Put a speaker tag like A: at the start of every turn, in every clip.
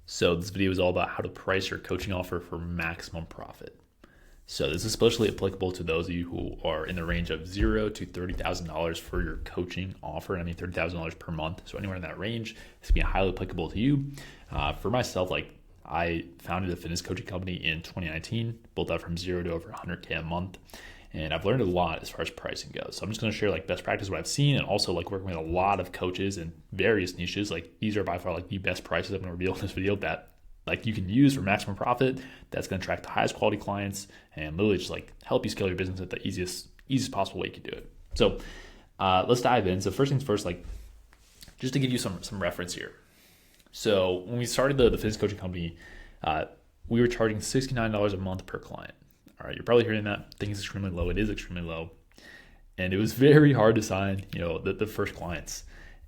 A: So this video is all about how to price your coaching offer for maximum profit. So this is especially applicable to those of you who are in the range of $0 to $30,000 for your coaching offer. And I mean $30,000 per month. So anywhere in that range, this can be highly applicable to you. For myself, I founded a fitness coaching company in 2019, built that from 0 to over 100K a month. And I've learned a lot as far as pricing goes. So I'm just going to share best practice, what I've seen, and also working with a lot of coaches in various niches. These are by far the best prices I'm going to reveal in this video that you can use for maximum profit. That's going to attract the highest quality clients and literally just help you scale your business at the easiest possible way you can do it. So let's dive in. So first things first, just to give you some reference here. So when we started the fitness coaching company, we were charging $69 a month per client. All right, you're probably hearing that thing is extremely low. It is extremely low. And it was very hard to sign, the first clients.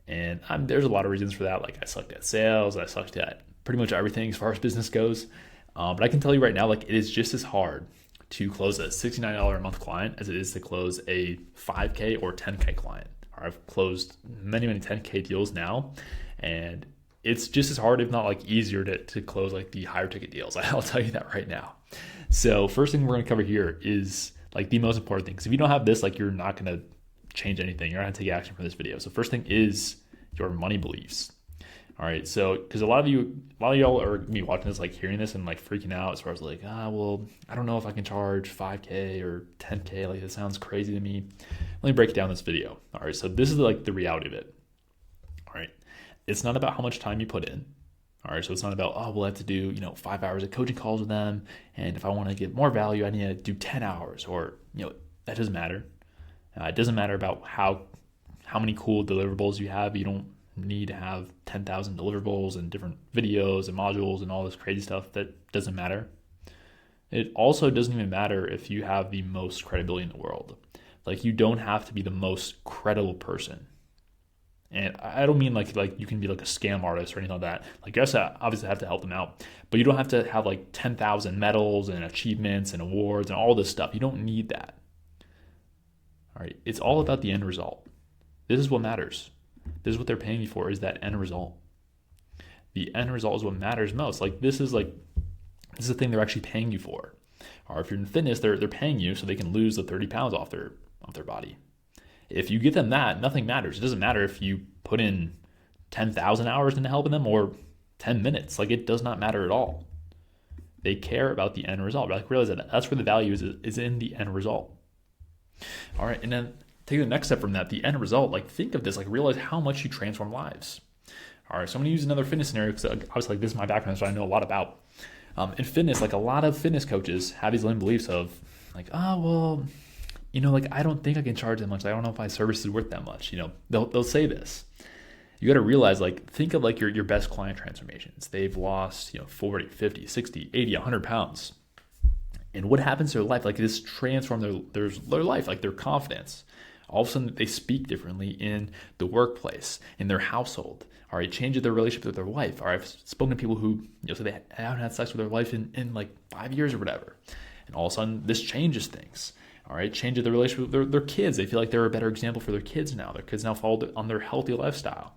A: And there's a lot of reasons for that. I sucked at sales. I sucked at pretty much everything as far as business goes. But I can tell you right now, it is just as hard to close a $69 a month client as it is to close a 5K or 10K client. I've closed many 10K deals now. And it's just as hard, if not easier to close the higher ticket deals. I'll tell you that right now. So first thing we're going to cover here is the most important thing. Because if you don't have this, you're not going to change anything. You're not going to take action from this video. So first thing is your money beliefs. All right. So because a lot of y'all are me watching this, hearing this and freaking out as far as well, I don't know if I can charge 5K or 10K. It sounds crazy to me. Let me break it down in this video. All right. So this is the reality of it. All right. It's not about how much time you put in. All right, so it's not about, we'll have to do, 5 hours of coaching calls with them. And if I want to get more value, I need to do 10 hours or, that doesn't matter. It doesn't matter about how many cool deliverables you have. You don't need to have 10,000 deliverables and different videos and modules and all this crazy stuff. That doesn't matter. It also doesn't even matter if you have the most credibility in the world. You don't have to be the most credible person. And I don't mean you can be a scam artist or anything like that. Yes, I obviously have to help them out, but you don't have to have 10,000 medals and achievements and awards and all this stuff. You don't need that. All right, it's all about the end result. This is what matters. This is what they're paying you for, is that end result. The end result is what matters most. This is the thing they're actually paying you for. Or if you're in fitness, they're paying you so they can lose the 30 pounds off their body. If you get them that, nothing matters. It doesn't matter if you put in 10,000 hours into helping them or 10 minutes. It does not matter at all. They care about the end result. Realize that that's where the value is in the end result. All right, and then take the next step from that, the end result. Think of this, realize how much you transform lives. All right, so I'm gonna use another fitness scenario because obviously this is my background, so I know a lot about. In fitness, a lot of fitness coaches have these limiting beliefs of I don't think I can charge that much. I don't know if my service is worth that much. They'll say this. You got to realize, think of your best client transformations. They've lost, 40, 50, 60, 80, 100 pounds. And what happens to their life? This transformed their life, their confidence. All of a sudden, they speak differently in the workplace, in their household. All right, changes their relationship with their wife. All right, I've spoken to people who, say they haven't had sex with their wife in 5 years or whatever. And all of a sudden, this changes things. All right, changes their relationship with their kids. They feel they're a better example for their kids now. Their kids now follow on their healthy lifestyle.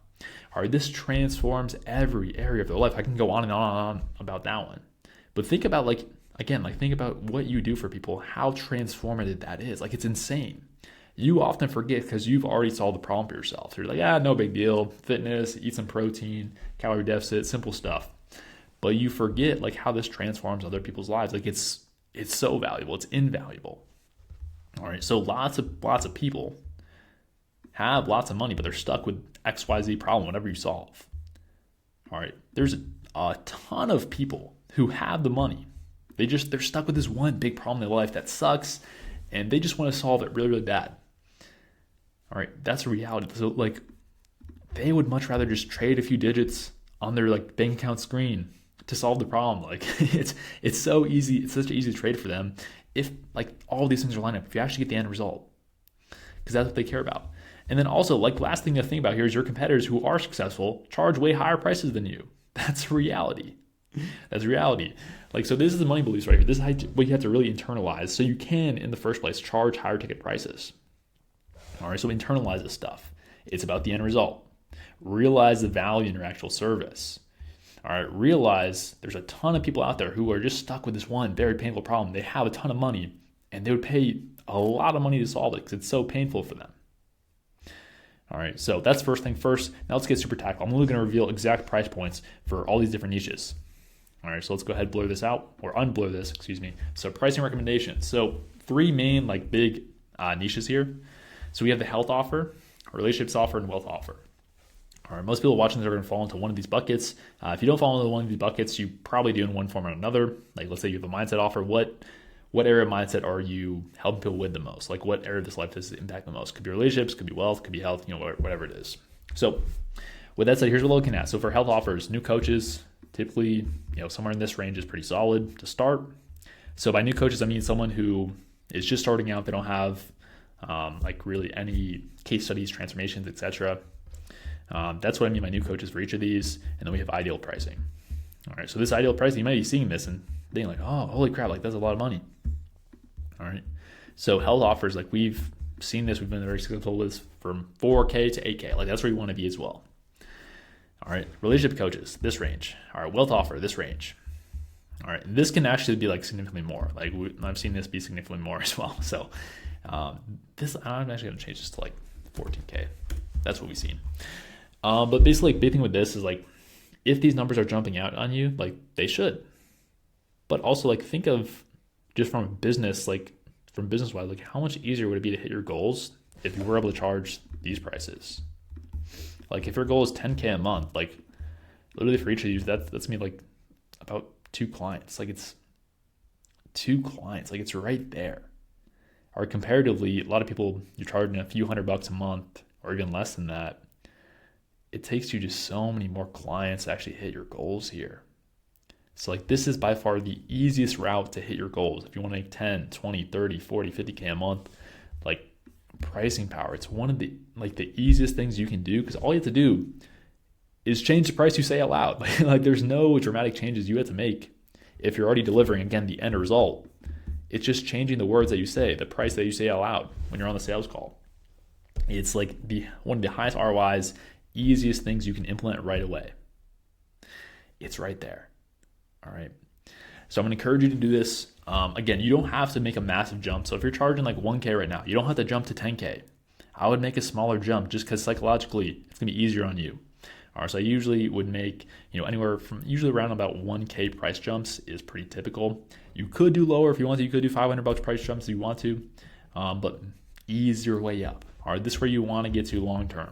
A: All right, this transforms every area of their life. I can go on and on about that one. But think about think about what you do for people, how transformative that is. It's insane. You often forget because you've already solved the problem for yourself. So you're no big deal. Fitness, eat some protein, calorie deficit, simple stuff. But you forget how this transforms other people's lives. It's so valuable. It's invaluable. All right, so lots of people have lots of money, but they're stuck with XYZ problem, whatever you solve. All right, there's a ton of people who have the money. They're stuck with this one big problem in their life that sucks, and they just want to solve it really, really bad. All right, that's a reality. So they would much rather just trade a few digits on their bank account screen to solve the problem. It's so easy. It's such an easy trade for them. If all these things are lined up, if you actually get the end result, because that's what they care about. And then also last thing to think about here is your competitors who are successful charge way higher prices than you. That's reality. That's reality. So this is the money beliefs right here. This is what you have to really internalize so you can, in the first place, charge higher ticket prices. All right, so internalize this stuff. It's about the end result. Realize the value in your actual service. All right, realize there's a ton of people out there who are just stuck with this one very painful problem. They have a ton of money and they would pay a lot of money to solve it because it's so painful for them. All right, so that's first thing first. Now let's get super tactical. I'm only going to reveal exact price points for all these different niches. All right, so let's go ahead and blur this out, or unblur this, excuse me. So pricing recommendations. So 3 main big niches here. So we have the health offer, relationships offer, and wealth offer. All right, most people watching this are going to fall into one of these buckets. If you don't fall into one of these buckets, you probably do in one form or another. Like let's say you have a mindset offer. What area of mindset are you helping people with the most? Like what area of this life does it impact the most? Could be relationships, could be wealth, could be health, whatever it is. So with that said, here's what we're looking at. So for health offers, new coaches, typically, somewhere in this range is pretty solid to start. So by new coaches, I mean someone who is just starting out. They don't have really any case studies, transformations, etc. That's what I mean by new coaches for each of these. And then we have ideal pricing. All right, so this ideal pricing, you might be seeing this and being like, oh, holy crap, that's a lot of money. All right. So health offers, we've seen this, we've been very successful with this from 4K to 8K. That's where you want to be as well. All right. Relationship coaches, this range. All right. Wealth offer, this range. All right. This can actually be significantly more. I've seen this be significantly more as well. So I'm actually going to change this to 14K. That's what we've seen. But basically, big thing with this is if these numbers are jumping out on you, they should. But also think of just from business, from business wise, how much easier would it be to hit your goals if you were able to charge these prices? If your goal is 10K a month, literally for each of these, that's me about 2 clients. It's 2 clients. It's right there. Or comparatively, a lot of people, you're charging a few $100 a month or even less than that. It takes you just so many more clients to actually hit your goals here. So this is by far the easiest route to hit your goals. If you want to make 10, 20, 30, 40, 50K a month, pricing power, it's one of the the easiest things you can do because all you have to do is change the price you say out loud. There's no dramatic changes you have to make if you're already delivering, again, the end result. It's just changing the words that you say, the price that you say out loud when you're on the sales call. It's one of the highest ROIs, easiest things you can implement right away. It's right there. All right. So I'm going to encourage you to do this. Again, you don't have to make a massive jump. So if you're charging 1K right now, you don't have to jump to 10K. I would make a smaller jump just because psychologically it's going to be easier on you. All right. So I usually would make, anywhere from usually around about 1K price jumps is pretty typical. You could do lower if you want to. You could do $500 price jumps if you want to, but ease your way up. All right. This is where you want to get to long term.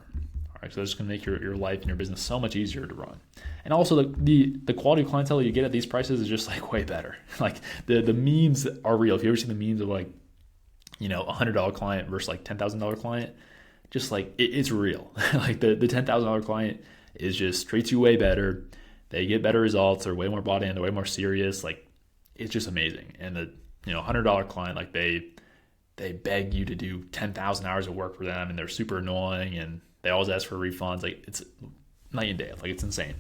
A: All right, so that's going to make your life and your business so much easier to run. And also the quality of clientele you get at these prices is just way better. The memes are real. If you ever see the memes of $100 client versus $10,000 client, just it's real. The $10,000 client is just treats you way better. They get better results. They're way more bought in. They're way more serious. It's just amazing. And the $100 client, they beg you to do 10,000 hours of work for them, and they're super annoying and they always ask for refunds. It's night and day. It's insane.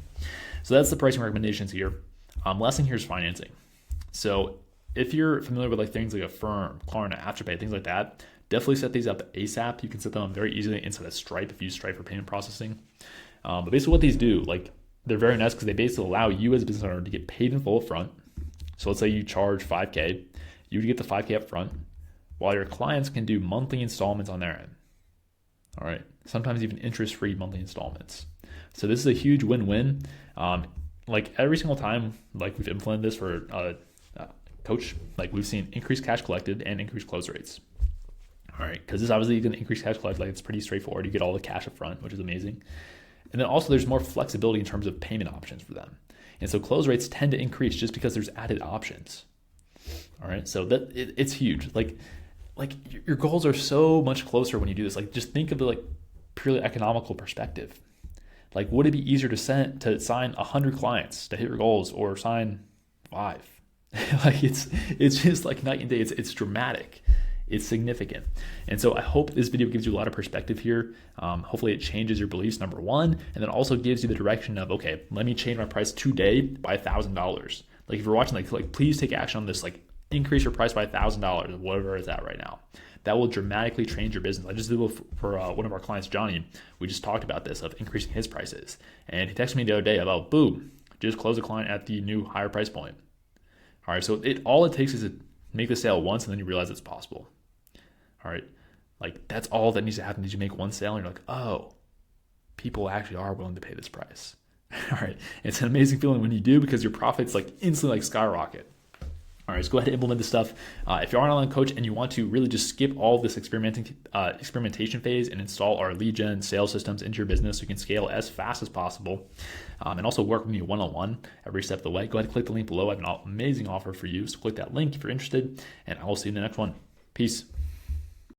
A: So that's the pricing recommendations here. Last thing here is financing. So if you're familiar with things like Affirm, Klarna, Afterpay, things like that, definitely set these up ASAP. You can set them up very easily inside of Stripe if you use Stripe for payment processing. But basically what these do, they're very nice because they basically allow you as a business owner to get paid in full up front. So let's say you charge 5K, you would get the 5K up front, while your clients can do monthly installments on their end. All right. Sometimes even interest-free monthly installments. So this is a huge win-win. Every single time, we've implemented this for a coach, we've seen increased cash collected and increased close rates. All right, because this is obviously going to increase cash collected. It's pretty straightforward. You get all the cash up front, which is amazing. And then also there's more flexibility in terms of payment options for them. And so close rates tend to increase just because there's added options. All right, so it's huge. Your goals are so much closer when you do this. Just think of the purely economical perspective. Would it be easier to sign 100 clients to hit your goals or sign 5? It's just night and day. It's dramatic. It's significant. And so I hope this video gives you a lot of perspective here. Hopefully it changes your beliefs, number one, and then also gives you the direction of, okay, let me change my price today by $1,000. If you're watching, please take action on this. Increase your price by $1,000, whatever it's at right now. That will dramatically change your business. I just did it for one of our clients, Johnny. We just talked about this, of increasing his prices. And he texted me the other day about, boom, just close the client at the new higher price point. All right, so all it takes is to make the sale once, and then you realize it's possible. All right, like that's all that needs to happen. Did you make one sale, and you're like, oh, people actually are willing to pay this price. All right, it's an amazing feeling when you do, because your profits like instantly like skyrocket. All right, so go ahead and implement this stuff. If you're an online coach and you want to really just skip all this experimentation phase and install our lead gen sales systems into your business so you can scale as fast as possible, and also work with me one-on-one every step of the way, go ahead and click the link below. I have an amazing offer for you. So click that link if you're interested, and I will see you in the next one. Peace.